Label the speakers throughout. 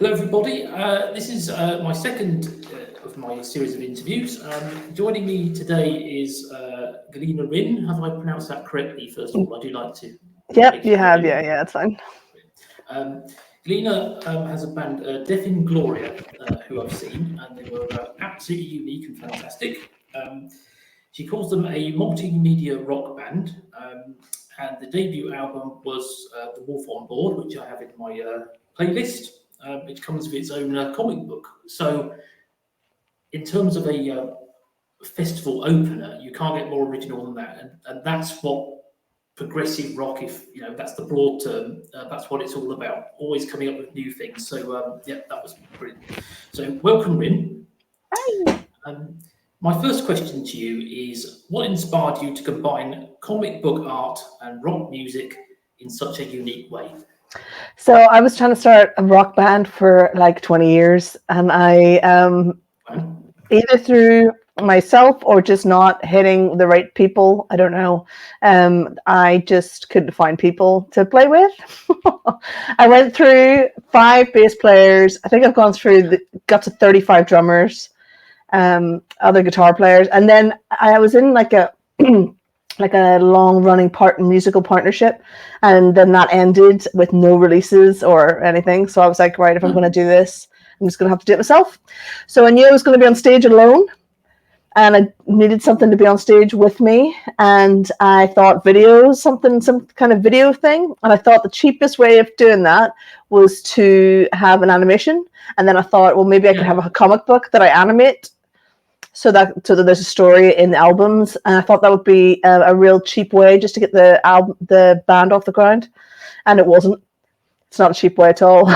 Speaker 1: Hello, everybody. This is my second of my series of interviews. Joining me today is Galina Rin. Have I pronounced that correctly? First of all, I do like to.
Speaker 2: Yep, you have. Yeah, it's fine.
Speaker 1: Galina has a band, Death Ingloria, who I've seen, and they were absolutely unique and fantastic. She calls them a multimedia rock band, and the debut album was The Wolf on Board, which I have in my playlist. Which comes with its own comic book. So, in terms of a festival opener, you can't get more original than that, and that's what progressive rock, if you know that's the broad term, that's what it's all about. Always coming up with new things. So, yeah, that was brilliant. So, welcome, Rin.
Speaker 2: Hi.
Speaker 1: My first question to you is: what inspired you to combine comic book art and rock music in such a unique way?
Speaker 2: So I was trying to start a rock band for like 20 years, and I either through myself or just not hitting the right people, I don't know. I just couldn't find people to play with. I went through 5 bass players. I think I've got to 35 drummers, other guitar players, and then I was in like a like a long-running musical partnership, and then that ended with no releases or anything. So I was like, right, if I'm going to do this, I'm just going to have to do it myself. So I knew I was going to be on stage alone, and I needed something to be on stage with me. And I thought some kind of video thing. And I thought the cheapest way of doing that was to have an animation. And then I thought, well, maybe I could have a comic book that I animate. So that there's a story in the albums, and I thought that would be a real cheap way just to get the band off the ground, and it wasn't. It's not a cheap way at all.
Speaker 1: No,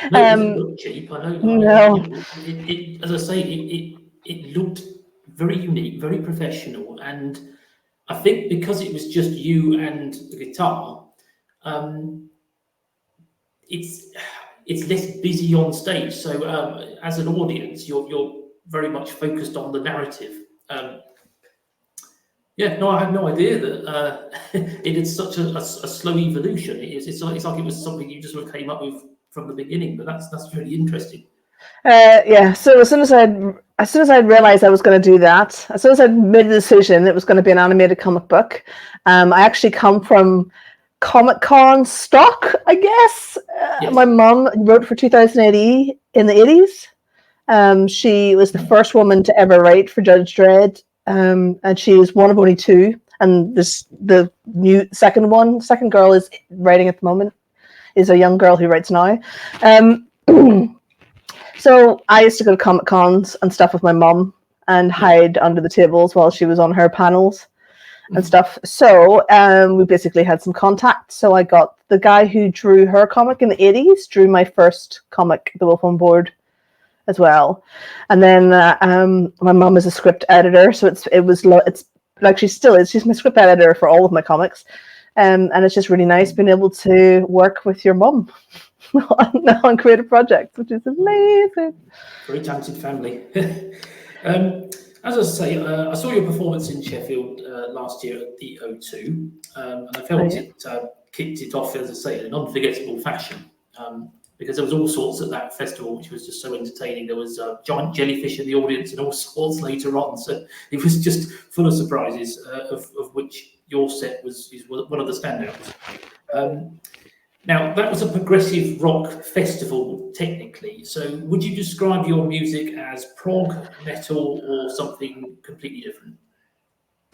Speaker 1: it doesn't look cheap. I know.
Speaker 2: No.
Speaker 1: As I say, it looked very unique, very professional, and I think because it was just you and the guitar, it's less busy on stage. So as an audience, you're very much focused on the narrative. Yeah, no, I had no idea that it had such a slow evolution. It's like it was something you just sort of came up with from the beginning. But that's really interesting.
Speaker 2: Yeah. So as soon as I realized I was going to do that, as soon as I made the decision it was going to be an animated comic book, I actually come from Comic-Con stock, I guess.
Speaker 1: Yes.
Speaker 2: My mom wrote for 2080 in the 80s. She was the first woman to ever write for Judge Dredd, and she is one of only 2. And the second girl is writing at the moment, is a young girl who writes now. So I used to go to Comic-Cons and stuff with my mom and hide under the tables while she was on her panels and stuff. So we basically had some contact. So I got the guy who drew her comic in the 80s, drew my first comic, The Wolf on Board, as well. And then my mom is a script editor, so it's like she still is. She's my script editor for all of my comics, and it's just really nice being able to work with your mom on creative projects, which is amazing.
Speaker 1: Very talented family. As I say, I saw your performance in Sheffield last year at the O2, and I felt it kicked it off, as I say, in an unforgettable fashion. Because there was all sorts at that festival, which was just so entertaining. There was a giant jellyfish in the audience and all sorts later on. So it was just full of surprises, of which your set is one of the standouts. Now, that was a progressive rock festival, technically. So would you describe your music as prog, metal, or something completely different?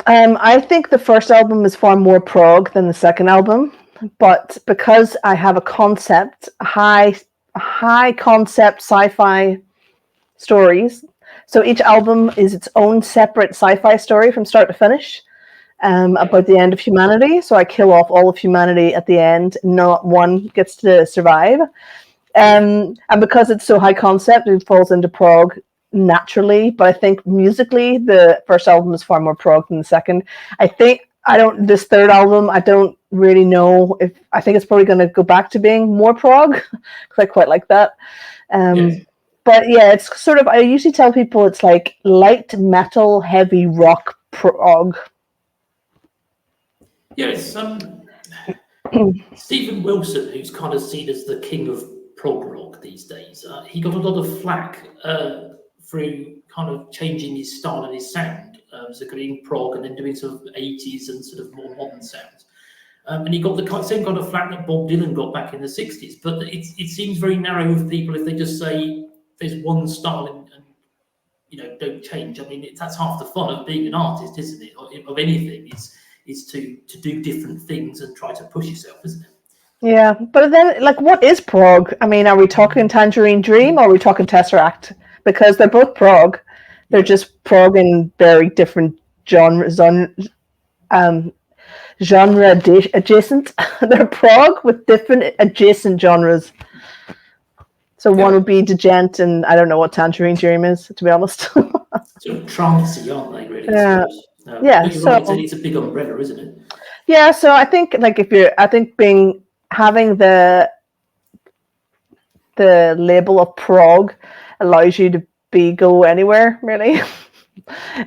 Speaker 2: I think the first album is far more prog than the second album. But because I have a concept, high concept sci-fi stories, so each album is its own separate sci-fi story from start to finish, about the end of humanity. So I kill off all of humanity at the end. Not one gets to survive. And because it's so high concept, it falls into prog naturally. But I think musically, the first album is far more prog than the second. This third album, I don't really know if I think it's probably going to go back to being more prog because I quite like that.
Speaker 1: Yes.
Speaker 2: But yeah, it's sort of, I usually tell people it's like light metal, heavy rock prog.
Speaker 1: Yeah, it's Stephen Wilson, who's kind of seen as the king of prog rock these days. He got a lot of flack through kind of changing his style and his sound, so doing prog and then doing sort of 80s and sort of more modern sounds. And he got the same kind of flack that Bob Dylan got back in the 60s. But it seems very narrow with people if they just say there's one style and don't change. I mean, that's half the fun of being an artist, isn't it? Of anything, is to do different things and try to push yourself, isn't it?
Speaker 2: Yeah, but then, like, what is prog? I mean, are we talking Tangerine Dream or are we talking Tesseract? Because they're both prog. They're just prog in very different genres, genre adjacent. They're prog with different adjacent genres. So one would be Degent, and I don't know what Tangerine Dream is, to be honest.
Speaker 1: Sort of trancey, aren't they? Really?
Speaker 2: Yeah.
Speaker 1: But you're right, it's a big umbrella, isn't it?
Speaker 2: Yeah. So I think, like, having the label of prog allows you to go anywhere, really.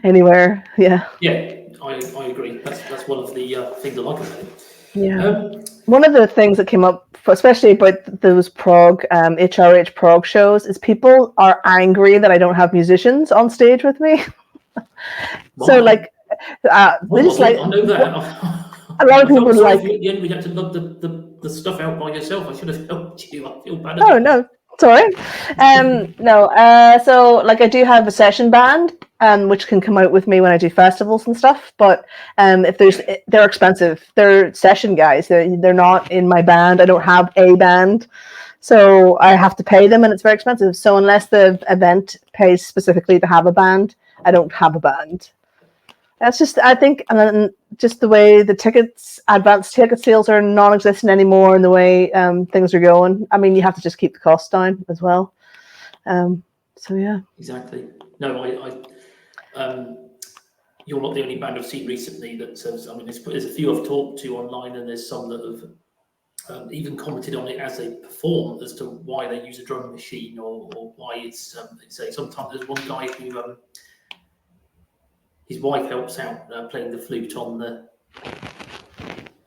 Speaker 2: Anywhere. Yeah.
Speaker 1: Yeah. I agree. That's one of the things I like about it.
Speaker 2: Yeah. One of the things that came up, especially about those prog, HRH prog shows, is people are angry that I don't have musicians on stage with me. So, like, they just like.
Speaker 1: I know that.
Speaker 2: A lot of people like.
Speaker 1: At the end, we had to lug the stuff out by yourself. I should have helped you. I feel bad.
Speaker 2: No, sorry. No. So, like, I do have a session band, which can come out with me when I do festivals and stuff. But they're expensive. They're session guys. They're not in my band. I don't have a band, so I have to pay them, and it's very expensive. So unless the event pays specifically to have a band, I don't have a band. That's just, I think, and then just the way the advanced ticket sales are non-existent anymore, and the way things are going. I mean, you have to just keep the costs down as well. So yeah.
Speaker 1: Exactly. No, you're not the only band I've seen recently that says. I mean, there's a few I've talked to online, and there's some that have even commented on it as they perform as to why they use a drum machine or why it's. Say sometimes there's one guy who. His wife helps out playing the flute on the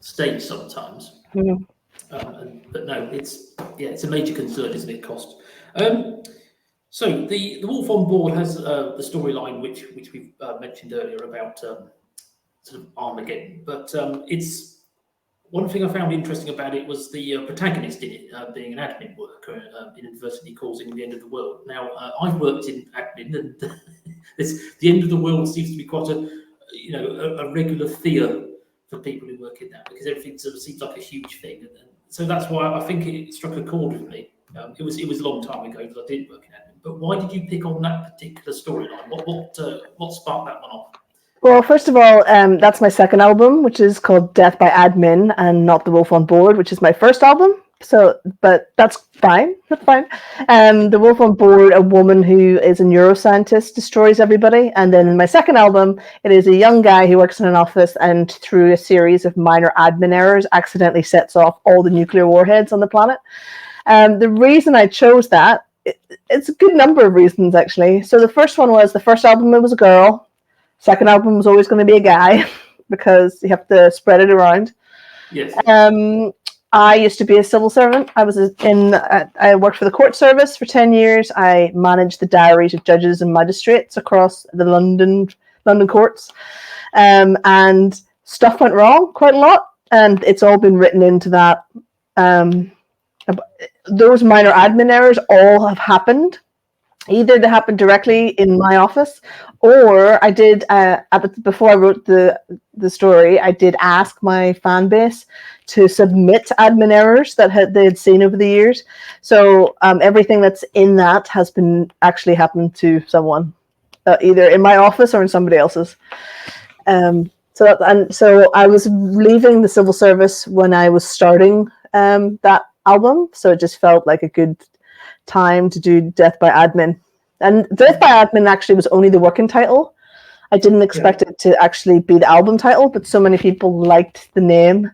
Speaker 1: stage sometimes.
Speaker 2: Mm.
Speaker 1: But no, it's a major concern, isn't it? Cost. So the Wolf on Board has the storyline which we've mentioned earlier about sort of Armageddon. But it's one thing I found interesting about it was the protagonist in it being an admin worker, inadvertently causing the end of the world. Now, I've worked in admin, and the end of the world seems to be quite a regular fear for people who work in that, because everything sort of seems like a huge thing. And so that's why I think it struck a chord with me. It was a long time ago because I did work in admin. But why did you pick on that particular storyline? What sparked that one off?
Speaker 2: Well, first of all, that's my second album, which is called Death by Admin, and not The Wolf on Board, which is my first album. So, but that's fine. That's fine. The Wolf on Board, a woman who is a neuroscientist, destroys everybody. And then in my second album, it is a young guy who works in an office and through a series of minor admin errors accidentally sets off all the nuclear warheads on the planet. The reason I chose that, it's a good number of reasons, actually. So the first one was the first album, it was a girl. Second album was always going to be a guy because you have to spread it around.
Speaker 1: Yes.
Speaker 2: I used to be a civil servant. I worked for the court service for 10 years. I managed the diaries of judges and magistrates across the London courts. And stuff went wrong quite a lot. And it's all been written into that. Those minor admin errors all have happened. Either they happened directly in my office, or I did before I wrote the story, I did ask my fan base to submit admin errors that they had seen over the years. So everything that's in that has been actually happened to someone, either in my office or in somebody else's. So I was leaving the civil service when I was starting that album, so it just felt like a good time to do Death by Admin. And Death by Admin actually was only the working title. I didn't expect it to actually be the album title, but so many people liked the name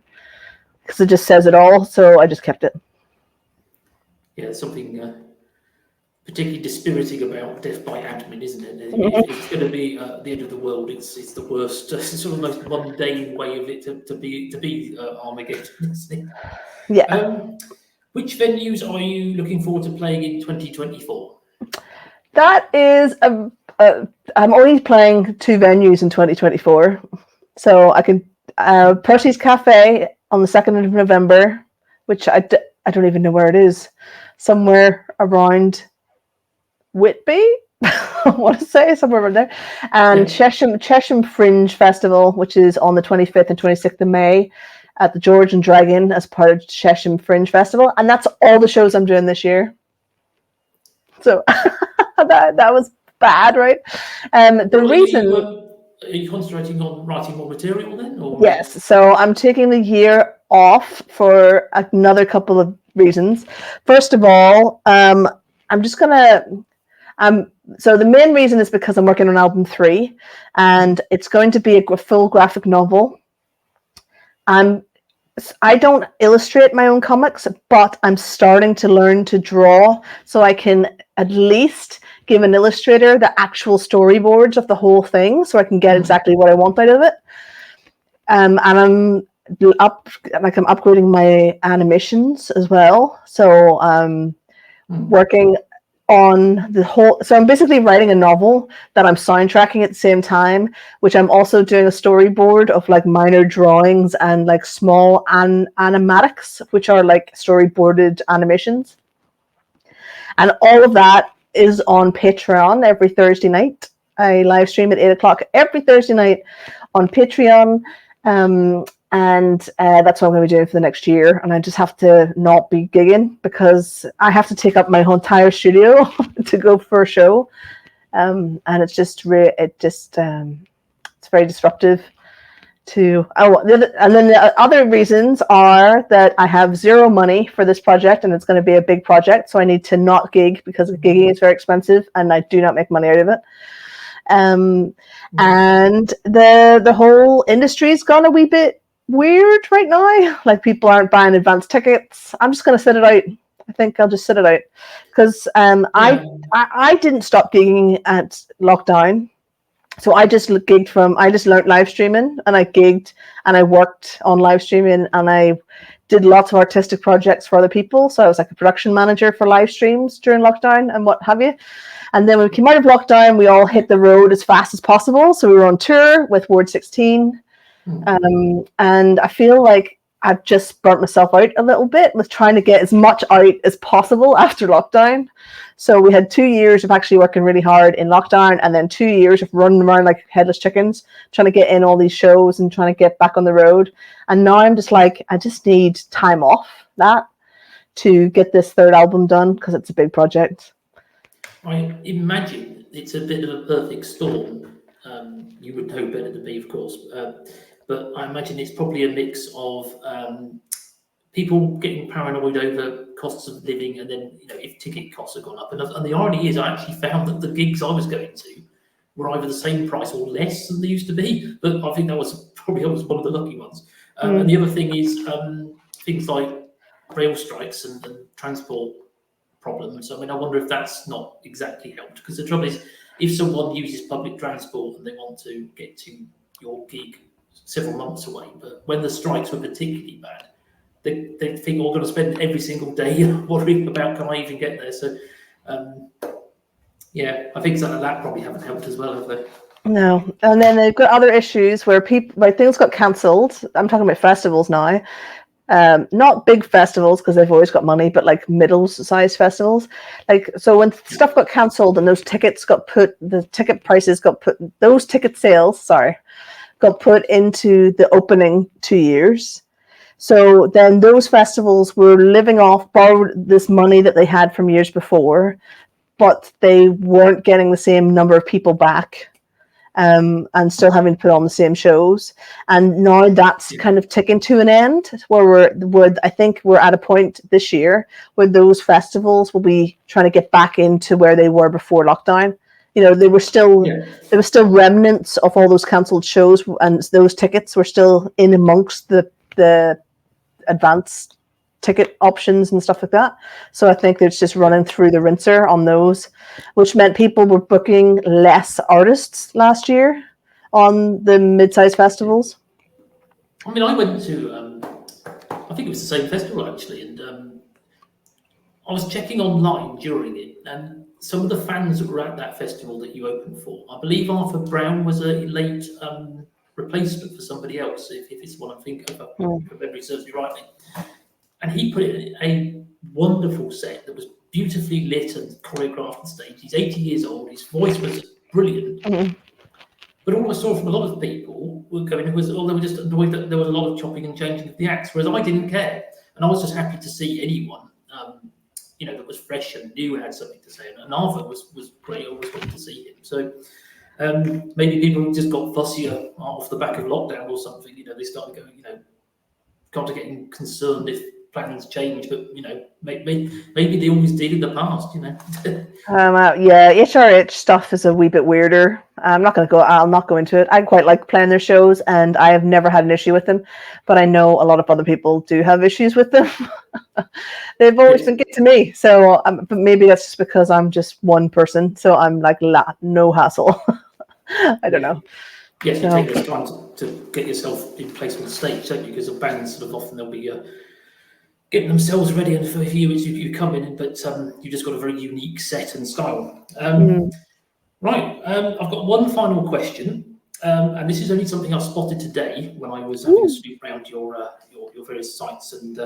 Speaker 2: because it just says it all, so I just kept it.
Speaker 1: Yeah, something particularly dispiriting about Death by Admin, isn't it? If it's going to be the end of the world, it's the worst, it's sort of the most mundane way of it to be Armageddon, isn't it?
Speaker 2: Yeah.
Speaker 1: Which venues are you looking forward to playing in 2024?
Speaker 2: That is I'm only playing 2 venues in 2024, so I can Percy's Cafe on the 2nd of November, which I don't even know where it is, somewhere around Whitby. I want to say somewhere around there, and Chesham Fringe Festival, which is on the 25th and 26th of May at the George and Dragon as part of Chesham Fringe Festival, and that's all the shows I'm doing this year. So that was bad, right?
Speaker 1: Are you concentrating on writing more material then? Or?
Speaker 2: Yes, so I'm taking the year off for another couple of reasons. First of all, I'm just gonna. So the main reason is because I'm working on album 3, and it's going to be a full graphic novel. I don't illustrate my own comics, but I'm starting to learn to draw, so I can at least give an illustrator the actual storyboards of the whole thing, so I can get exactly what I want out of it. And I'm upgrading my animations as well. So working on the whole. So I'm basically writing a novel that I'm soundtracking at the same time, which I'm also doing a storyboard of like minor drawings and like small animatics, which are like storyboarded animations. And all of that is on Patreon every Thursday night. I live stream at 8 o'clock every Thursday night on Patreon. And that's what I'm going to be doing for the next year. And I just have to not be gigging because I have to take up my whole entire studio to go for a show. And it's just it's very disruptive. And then the other reasons are that I have 0 money for this project, and it's going to be a big project, so I need to not gig because gigging is very expensive, and I do not make money out of it. And the whole industry's gone a wee bit weird right now. Like, people aren't buying advance tickets. I'm just going to sit it out. I think I'll just sit it out because I didn't stop gigging at lockdown. So I just learned live streaming, and I gigged and I worked on live streaming, and I did lots of artistic projects for other people. So I was like a production manager for live streams during lockdown and what have you. And then when we came out of lockdown, we all hit the road as fast as possible. So we were on tour with Ward 16. And I feel like I've just burnt myself out a little bit with trying to get as much out as possible after lockdown. So we had 2 years of actually working really hard in lockdown, and then 2 years of running around like headless chickens, trying to get in all these shows and trying to get back on the road. And now I'm just like, I just need time off that to get this 3rd album done because it's a big project.
Speaker 1: I imagine it's a bit of a perfect storm. You would know better than me, of course. But I imagine it's probably a mix of people getting paranoid over costs of living, and then if ticket costs have gone up. And the irony is, I actually found that the gigs I was going to were either the same price or less than they used to be. But I think that was probably one of the lucky ones. And the other thing is things like rail strikes and transport problems. I mean, I wonder if that's not exactly helped, because the trouble is, if someone uses public transport and they want to get to your gig several months away, but when the strikes were particularly bad, they think, we're going to spend every single day worrying about, can I even get there? So, I think that probably haven't helped as well, have they?
Speaker 2: No. And then they've got other issues where things got cancelled. I'm talking about festivals now. Not big festivals because they've always got money, but like middle-sized festivals. Like, so when stuff got cancelled and those ticket prices got put, those ticket sales, got put into the opening 2 years. So then those festivals were borrowed this money that they had from years before, but they weren't getting the same number of people back. And still having to put on the same shows, and now that's kind of ticking to an end. Where I think we're at a point this year where those festivals will be trying to get back into where they were before lockdown. There were still remnants of all those cancelled shows, and those tickets were still in amongst the advanced ticket options and stuff like that. So I think it's just running through the rinser on those, which meant people were booking less artists last year on the mid-sized festivals.
Speaker 1: I mean, I went to, I think it was the same festival actually, and I was checking online during it, and some of the fans that were at that festival that you opened for, I believe Arthur Brown was a late replacement for somebody else, if it's what I'm thinking of, if memory serves me rightly. And he put in a wonderful set that was beautifully lit and choreographed on stage. He's 80 years old. His voice was brilliant. But all I saw from a lot of people were going was, they were just annoyed that there was a lot of chopping and changing of the acts, whereas I didn't care. And I was just happy to see anyone, that was fresh and new and had something to say. And Arthur was great. I always wanted to see him. So maybe people just got fussier off the back of lockdown or something. They started going, kind of getting concerned if plans change, but maybe they always did in the past.
Speaker 2: Yeah, HRH stuff is a wee bit weirder. I'll not go into it. I quite like playing their shows, and I have never had an issue with them, but I know a lot of other people do have issues with them. They've always been good to me, so but maybe that's just because I'm just one person, so I'm like no hassle. I don't know.
Speaker 1: Yes, you take this time to get yourself in place on the stage, don't you? Because the bands sort of often they'll be getting themselves ready, and for you, you come in, but you've just got a very unique set and style. Right, I've got one final question, and this is only something I spotted today when I was having a snoop around your various sites and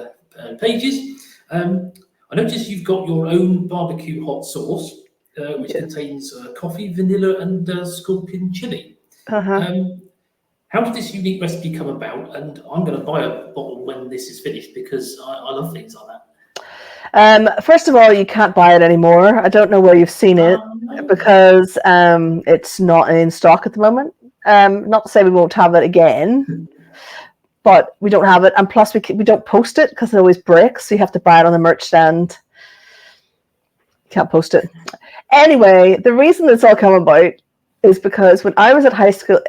Speaker 1: pages. I noticed you've got your own barbecue hot sauce, which contains coffee, vanilla, and scorpion chili. How did this unique recipe come about? And I'm going to buy a bottle when this is finished because I love things like that.
Speaker 2: First of all, you can't buy it anymore. I don't know where you've seen it because it's not in stock at the moment. Not to say we won't have it again, but we don't have it. And plus, we don't post it because it always breaks. So you have to buy it on the merch stand. Can't post it. Anyway, the reason it's all come about is because when I was in high school,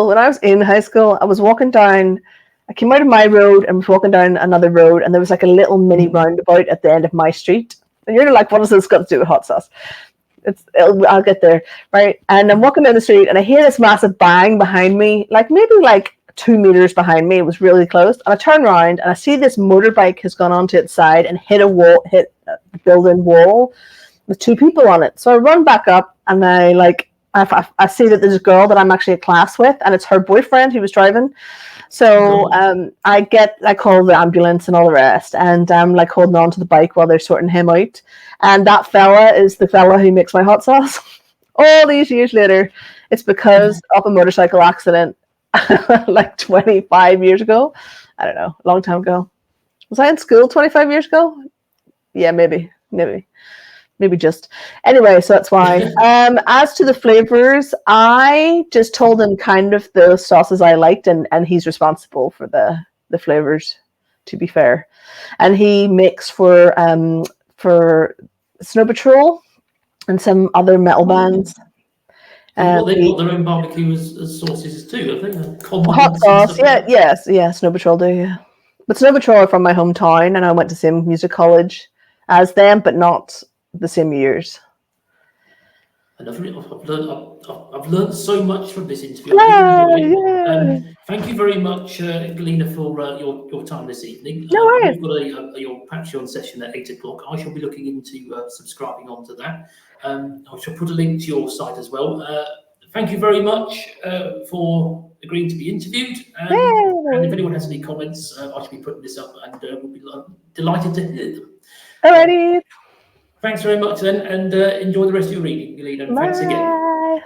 Speaker 2: when I was in high school, I was walking down, I came out of my road and was walking down another road, and there was like a little mini roundabout at the end of my street. And you're like, what does this got to do with hot sauce? I'll get there, right? And I'm walking down the street, and I hear this massive bang behind me, maybe 2 meters behind me. It was really close. And I turn around, and I see this motorbike has gone onto its side and hit a building wall with 2 people on it. So I run back up, and I see that there's a girl that I'm actually in class with, and it's her boyfriend who was driving. So I call the ambulance and all the rest, and I'm holding on to the bike while they're sorting him out. And that fella is the fella who makes my hot sauce. All these years later, it's because of a motorcycle accident 25 years ago. I don't know, a long time ago. Was I in school 25 years ago? Yeah, maybe just. Anyway, so that's why. As to the flavors, I just told him kind of the sauces I liked, and he's responsible for the flavors, to be fair. And he makes for Snow Patrol and some other metal bands.
Speaker 1: They've got their own barbecue as sauces too, I think.
Speaker 2: Hot sauce, yeah, Snow Patrol do, yeah. But Snow Patrol are from my hometown, and I went to the same music college as them, but not the same years.
Speaker 1: And I've learned so much from this interview. Thank you very much, Galina, for your time this evening.
Speaker 2: No worries.
Speaker 1: You've got your Patreon session at 8 o'clock. I shall be looking into subscribing onto that. I shall put a link to your site as well. Thank you very much for agreeing to be interviewed. And if anyone has any comments, I shall be putting this up, and we'll be delighted to hear them.
Speaker 2: Alrighty.
Speaker 1: Thanks very much then, and enjoy the rest of your reading, Galina. Thanks again.